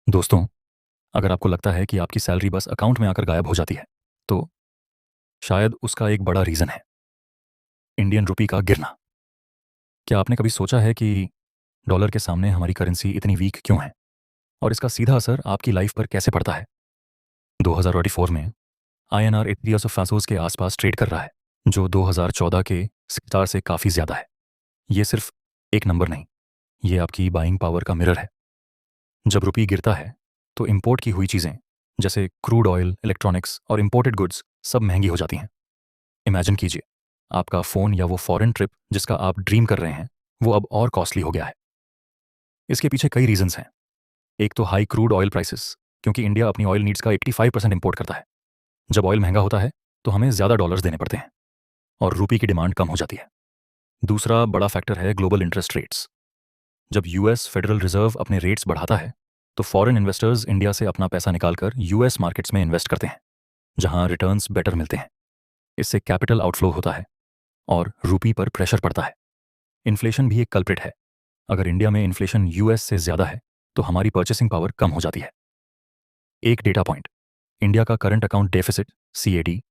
दोस्तों, अगर आपको लगता है कि आपकी सैलरी बस अकाउंट में आकर गायब हो जाती है, तो शायद उसका एक बड़ा रीज़न है इंडियन रुपी का गिरना। क्या आपने कभी सोचा है कि डॉलर के सामने हमारी करेंसी इतनी वीक क्यों है और इसका सीधा असर आपकी लाइफ पर कैसे पड़ता है? 2024 में आईएनआर इथियोस ऑफ फासोस के आसपास ट्रेड कर रहा है, जो 2014 के स्टार से काफ़ी ज़्यादा है। ये सिर्फ एक नंबर नहीं, ये आपकी बाइंग पावर का मिरर है। जब रुपी गिरता है, तो इंपोर्ट की हुई चीज़ें जैसे क्रूड ऑयल, इलेक्ट्रॉनिक्स और इंपोर्टेड गुड्स सब महंगी हो जाती हैं। इमेजिन कीजिए, आपका फ़ोन या वो फॉरेन ट्रिप जिसका आप ड्रीम कर रहे हैं, वो अब और कॉस्टली हो गया है। इसके पीछे कई रीजंस हैं। एक तो हाई क्रूड ऑयल प्राइसेस, क्योंकि इंडिया अपनी ऑयल नीड्स का 85% इंपोर्ट करता है। जब ऑयल महंगा होता है, तो हमें ज़्यादा डॉलर्स देने पड़ते हैं और रुपये की डिमांड कम हो जाती है। दूसरा बड़ा फैक्टर है ग्लोबल इंटरेस्ट रेट्स। जब यूएस फेडरल रिजर्व अपने रेट्स बढ़ाता है, तो फॉरेन इन्वेस्टर्स इंडिया से अपना पैसा निकालकर यूएस मार्केट्स में इन्वेस्ट करते हैं, जहां रिटर्न्स बेटर मिलते हैं। इससे कैपिटल आउटफ्लो होता है और रुपी पर प्रेशर पड़ता है। इन्फ्लेशन भी एक कल्प्रिट है। अगर इंडिया में इन्फ्लेशन यूएस से ज़्यादा है, तो हमारी परचेसिंग पावर कम हो जाती है। एक डेटा पॉइंट, इंडिया का करंट अकाउंट डेफिसिट सीएडी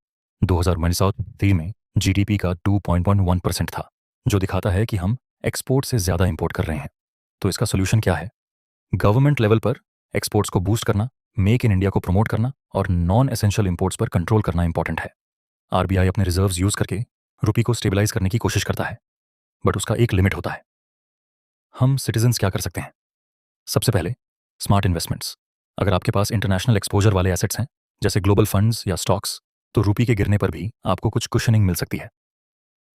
2019-20 में जीडीपी का 2.11% था, जो दिखाता है कि हम एक्सपोर्ट से ज़्यादा इंपोर्ट कर रहे हैं। तो इसका सोल्यूशन क्या है? गवर्नमेंट लेवल पर एक्सपोर्ट्स को बूस्ट करना, मेक इन इंडिया को प्रमोट करना और नॉन एसेंशियल इंपोर्ट्स पर कंट्रोल करना इंपॉर्टेंट है। आरबीआई अपने रिजर्व्स यूज करके रुपी को स्टेबलाइज करने की कोशिश करता है, बट उसका एक लिमिट होता है। हम सिटीजन्स क्या कर सकते हैं? सबसे पहले, स्मार्ट इन्वेस्टमेंट्स। अगर आपके पास इंटरनेशनल एक्सपोजर वाले एसेट्स हैं, जैसे ग्लोबल फंड्स या स्टॉक्स, तो रुपी के गिरने पर भी आपको कुछ कुशनिंग मिल सकती है।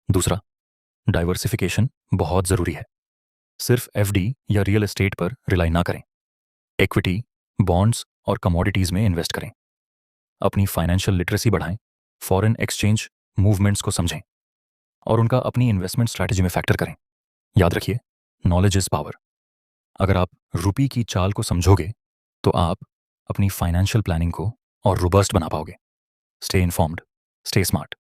दूसरा, डाइवर्सिफिकेशन बहुत ज़रूरी है। सिर्फ एफडी या रियल एस्टेट पर रिलाई ना करें। इक्विटी, बॉन्ड्स और कमोडिटीज़ में इन्वेस्ट करें। अपनी फाइनेंशियल लिटरेसी बढ़ाएं, फॉरेन एक्सचेंज मूवमेंट्स को समझें और उनका अपनी इन्वेस्टमेंट स्ट्रैटेजी में फैक्टर करें। याद रखिए, नॉलेज इज पावर। अगर आप रुपी की चाल को समझोगे, तो आप अपनी फाइनेंशियल प्लानिंग को और रोबस्ट बना पाओगे। Stay informed, stay smart.